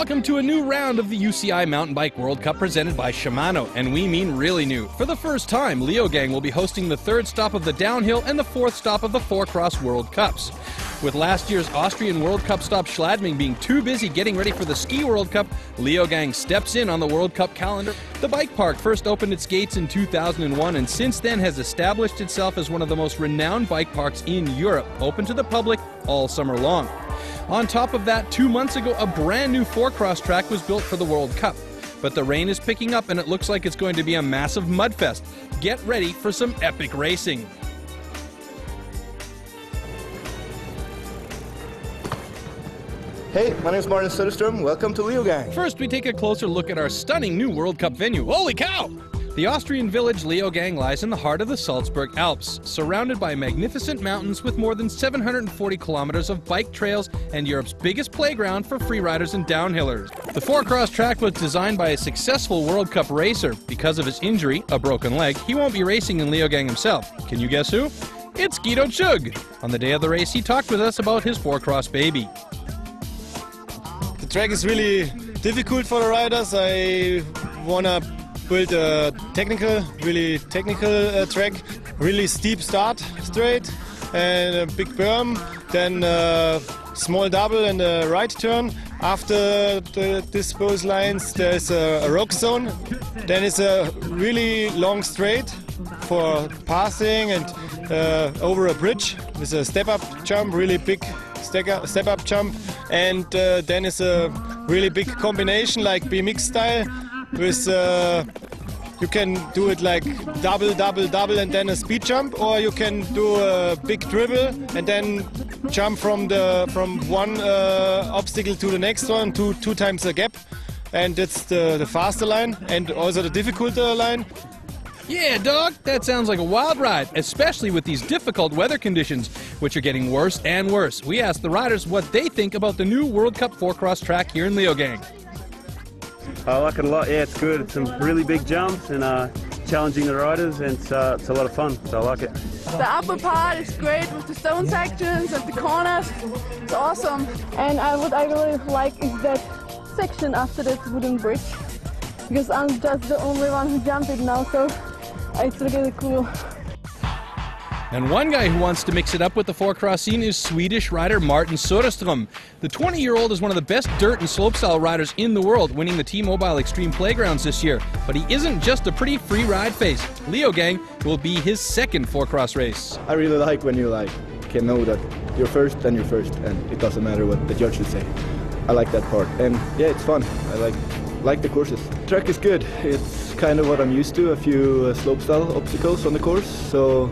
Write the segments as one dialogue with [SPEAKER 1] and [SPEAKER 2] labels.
[SPEAKER 1] Welcome to a new round of the UCI Mountain Bike World Cup presented by Shimano, and we mean really new. For the first time, Leogang will be hosting the third stop of the downhill and the fourth stop of the 4X World Cups. With last year's Austrian World Cup stop Schladming being too busy getting ready for the Ski World Cup, Leogang steps in on the World Cup calendar. The bike park first opened its gates in 2001 and since then has established itself as one of the most renowned bike parks in Europe, open to the public all summer long. On top of that, 2 months ago, a brand new 4X track was built for the World Cup. But the rain is picking up and it looks like it's going to be a massive mudfest. Get ready for some epic racing.
[SPEAKER 2] Hey, my name is Martin Söderström. Welcome to Leogang.
[SPEAKER 1] First, we take a closer look at our stunning new World Cup venue. Holy cow! The Austrian village Leogang lies in the heart of the Salzburg Alps, surrounded by magnificent mountains with more than 740 kilometers of bike trails and Europe's biggest playground for freeriders and downhillers. The 4X track was designed by a successful World Cup racer. Because of his injury, a broken leg, he won't be racing in Leogang himself. Can you guess who? It's Guido Chug. On the day of the race, he talked with us about his 4X baby.
[SPEAKER 3] The track is really difficult for the riders. I want to build a really technical track. Really steep start straight and a big berm, then a small double and a right turn. After these both lines there's a rock zone. Then it's a really long straight for passing and over a bridge with a step-up jump, really big step-up jump. And then it's a really big combination like BMX style with you can do it like double and then a speed jump, or you can do a big dribble and then jump from one obstacle to the next one, two times a gap, and that's the faster line and also the difficult line.
[SPEAKER 1] Yeah, dog, that sounds like a wild ride, especially with these difficult weather conditions, which are getting worse and worse. We asked the riders what they think about the new World Cup 4X track here in Leogang.
[SPEAKER 4] I like it a lot, yeah, it's good. It's some really big jumps and challenging the riders, and it's a lot of fun, so I like it.
[SPEAKER 5] The upper part is great with the stone sections and the corners. It's awesome.
[SPEAKER 6] And what I really like is that section after that wooden bridge, because I'm just the only one who jumped it now, so it's really cool.
[SPEAKER 1] And one guy who wants to mix it up with the 4X scene is Swedish rider Martin Söderström. The 20-year-old is one of the best dirt and slopestyle riders in the world, winning the T-Mobile Extreme Playgrounds this year. But he isn't just a pretty free ride face. Leogang will be his second 4X race.
[SPEAKER 2] I really like when you can know that you're first and it doesn't matter what the judges say. I like that part, and yeah, it's fun. I like the courses. The track is good. It's kind of what I'm used to, a few slopestyle obstacles on the course, so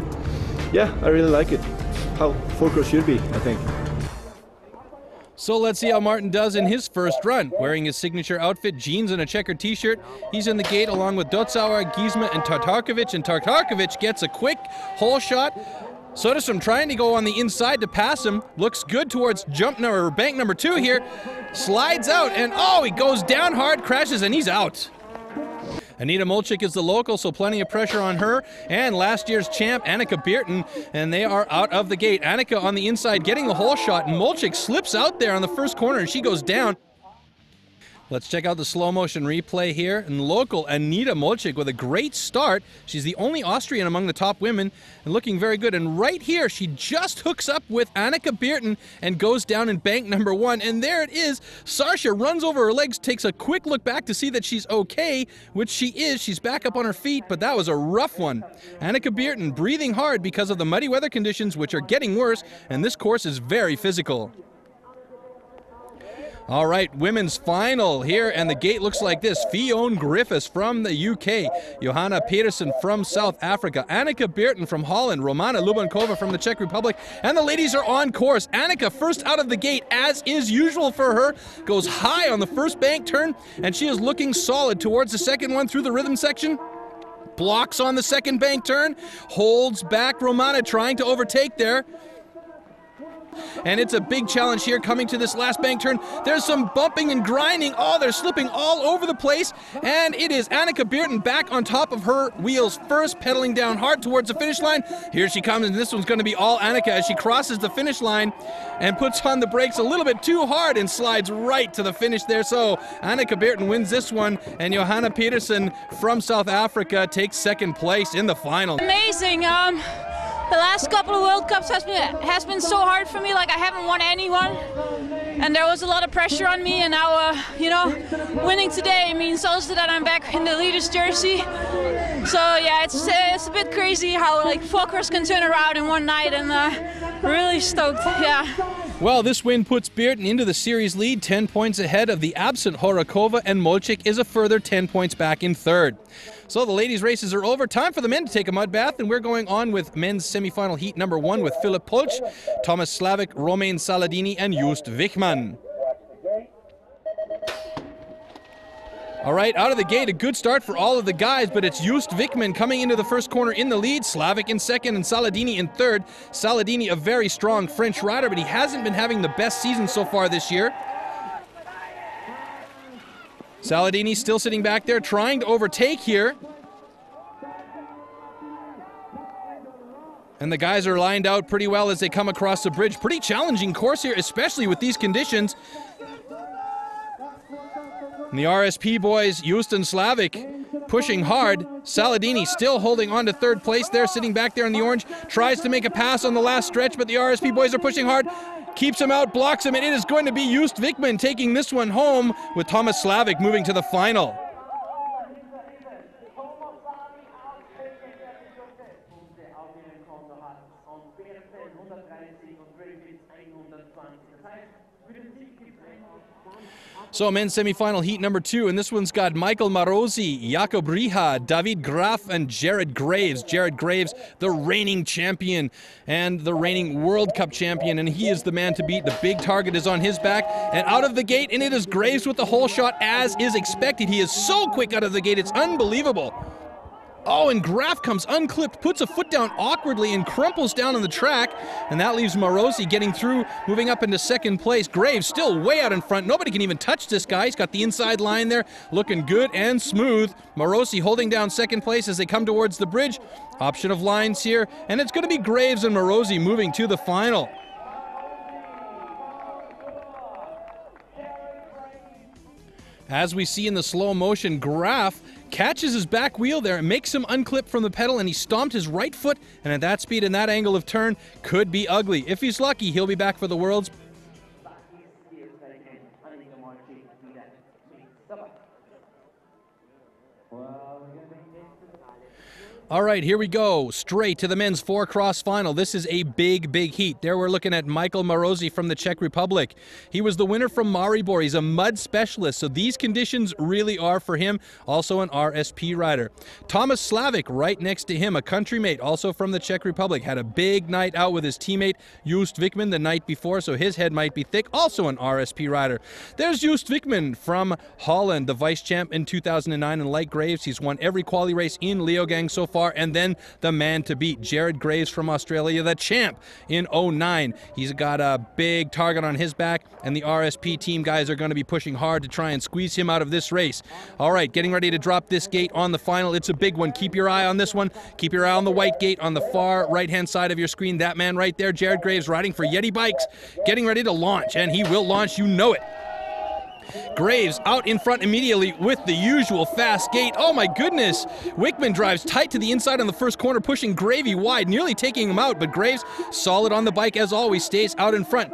[SPEAKER 2] yeah, I really like it. How 4X should be, I think.
[SPEAKER 1] So let's see how Martin does in his first run. Wearing his signature outfit, jeans and a checkered t-shirt, he's in the gate along with Dotzauer, Giesma and Tartakovic gets a quick hole shot. Söderström trying to go on the inside to pass him. Looks good towards bank number 2 here. Slides out and oh, he goes down hard, crashes, and he's out. Anita Molchik is the local, so plenty of pressure on her. And last year's champ, Annika Bierten, and they are out of the gate. Annika on the inside getting the hole shot, and Molchik slips out there on the first corner, and she goes down. Let's check out the slow motion replay here. And local Anita Molchik with a great start. She's the only Austrian among the top women and looking very good. And right here, she just hooks up with Annika Bierten and goes down in bank number 1. And there it is. Sarsha runs over her legs, takes a quick look back to see that she's okay, which she is. She's back up on her feet, but that was a rough one. Annika Bierten breathing hard because of the muddy weather conditions, which are getting worse, and this course is very physical. All right, women's final here, and the gate looks like this. Fionn Griffiths from the UK, Johanna Petersen from South Africa, Annika Bierten from Holland, Romana Lubankova from the Czech Republic, and the ladies are on course. Annika first out of the gate, as is usual for her, goes high on the first bank turn, and she is looking solid towards the second one through the rhythm section. Blocks on the second bank turn, holds back Romana trying to overtake there. and it's a big challenge here coming to this last bank turn. There's some bumping and grinding. Oh, they're slipping all over the place, and it is Annika Beerten back on top of her wheels first, pedaling down hard towards the finish line. Here she comes, and this one's going to be all Annika as she crosses the finish line and puts on the brakes a little bit too hard and slides right to the finish there. So Annika Beerten wins this one, and Johanna Petersen from South Africa takes second place in the final.
[SPEAKER 7] Amazing. The last couple of World Cups has been so hard for me. Like, I haven't won anyone, and there was a lot of pressure on me. And now, you know, winning today means also that I'm back in the leader's jersey. So yeah, it's a bit crazy how like 4X can turn around in one night, and really stoked. Yeah.
[SPEAKER 1] Well, this win puts Beerten into the series lead, 10 points ahead of the absent Horakova, and Molchik is a further 10 points back in third. So the ladies' races are over. Time for the men to take a mud bath, and we're going on with men's semifinal heat number 1 with Filip Polch, Thomas Slavik, Romain Saladini, and Just Wichmann. All right, out of the gate, a good start for all of the guys, but it's Just Wichmann coming into the first corner in the lead, Slavik in second, and Saladini in third. Saladini, a very strong French rider, but he hasn't been having the best season so far this year. Saladini still sitting back there, trying to overtake here. And the guys are lined out pretty well as they come across the bridge. Pretty challenging course here, especially with these conditions. And the RSP boys, Just and Slavik, pushing hard. Saladini still holding on to third place there, sitting back there in the orange. Tries to make a pass on the last stretch, but the RSP boys are pushing hard. Keeps him out, blocks him, and it is going to be Just Wichmann taking this one home, with Thomas Slavik moving to the final. So men's semifinal heat number 2, and this one's got Michael Marosi, Jakob Riha, David Graf, and Jared Graves. Jared Graves, the reigning champion and the reigning World Cup champion, and he is the man to beat. The big target is on his back, and out of the gate, and it is Graves with the hole shot as is expected. He is so quick out of the gate, it's unbelievable. Oh, and Graf comes unclipped, puts a foot down awkwardly and crumples down on the track, and that leaves Marosi getting through, moving up into second place. Graves still way out in front. Nobody can even touch this guy. He's got the inside line there, looking good and smooth. Marosi holding down second place as they come towards the bridge. Option of lines here, and it's going to be Graves and Marosi moving to the final. As we see in the slow motion, Graf catches his back wheel there and makes him unclip from the pedal, and he stomped his right foot, and at that speed and that angle of turn could be ugly. If he's lucky, he'll be back for the Worlds. All right, here we go. Straight to the men's 4X final. This is a big, big heat. There we're looking at Michael Marosi from the Czech Republic. He was the winner from Maribor. He's a mud specialist, so these conditions really are for him. Also an RSP rider. Thomas Slavik right next to him, a country mate, also from the Czech Republic. Had a big night out with his teammate Just Wichmann the night before, so his head might be thick. Also an RSP rider. There's Just Wichmann from Holland, the vice champ in 2009, and like Graves, he's won every quali race in Leogang so far. And then the man to beat, Jared Graves from Australia, the champ in 2009. He's got a big target on his back, and the RSP team guys are going to be pushing hard to try and squeeze him out of this race. All right, getting ready to drop this gate on the final. It's a big one. Keep your eye on this one. Keep your eye on the white gate on the far right-hand side of your screen. That man right there, Jared Graves, riding for Yeti Bikes, getting ready to launch, and he will launch, you know it. Graves out in front immediately with the usual fast gate. Oh my goodness. Wichmann drives tight to the inside on the first corner, pushing Gravy wide, nearly taking him out, but Graves, solid on the bike as always, stays out in front.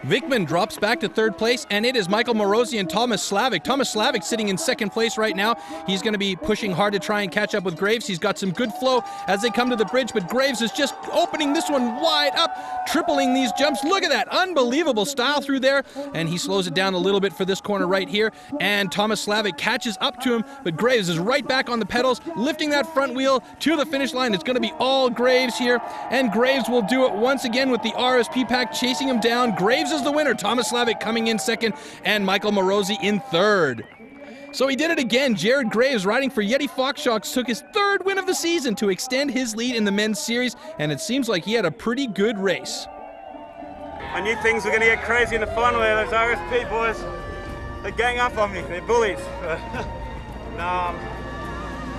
[SPEAKER 1] Wichmann drops back to third place, and it is Michael Marosi and Thomas Slavik. Thomas Slavik sitting in second place right now. He's going to be pushing hard to try and catch up with Graves. He's got some good flow as they come to the bridge, but Graves is just opening this one wide up, tripling these jumps. Look at that, unbelievable style through there, and he slows it down a little bit for this corner right here, and Thomas Slavik catches up to him, but Graves is right back on the pedals, lifting that front wheel to the finish line. It's going to be all Graves here, and Graves will do it once again with the RSP pack chasing him down. Graves is the winner. Thomas Slavik coming in second, and Michael Marosi in third. So he did it again. Jared Graves, riding for Yeti Foxshocks, took his 3rd win of the season to extend his lead in the men's series, and it seems like he had a pretty good race.
[SPEAKER 8] I knew things were going to get crazy in the final there. Those RSP boys, they gang up on me. They're bullies.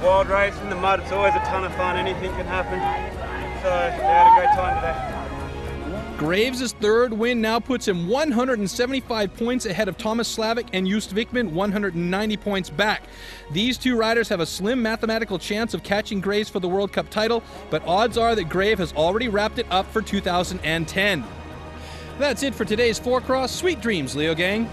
[SPEAKER 8] Wild race in the mud, it's always a ton of fun. Anything can happen. So, yeah, I had a great time today.
[SPEAKER 1] Graves' 3rd win now puts him 175 points ahead of Thomas Slavic and Just Wickman, 190 points back. These two riders have a slim mathematical chance of catching Graves for the World Cup title, but odds are that Graves has already wrapped it up for 2010. That's it for today's 4Cross. Sweet dreams, Leogang.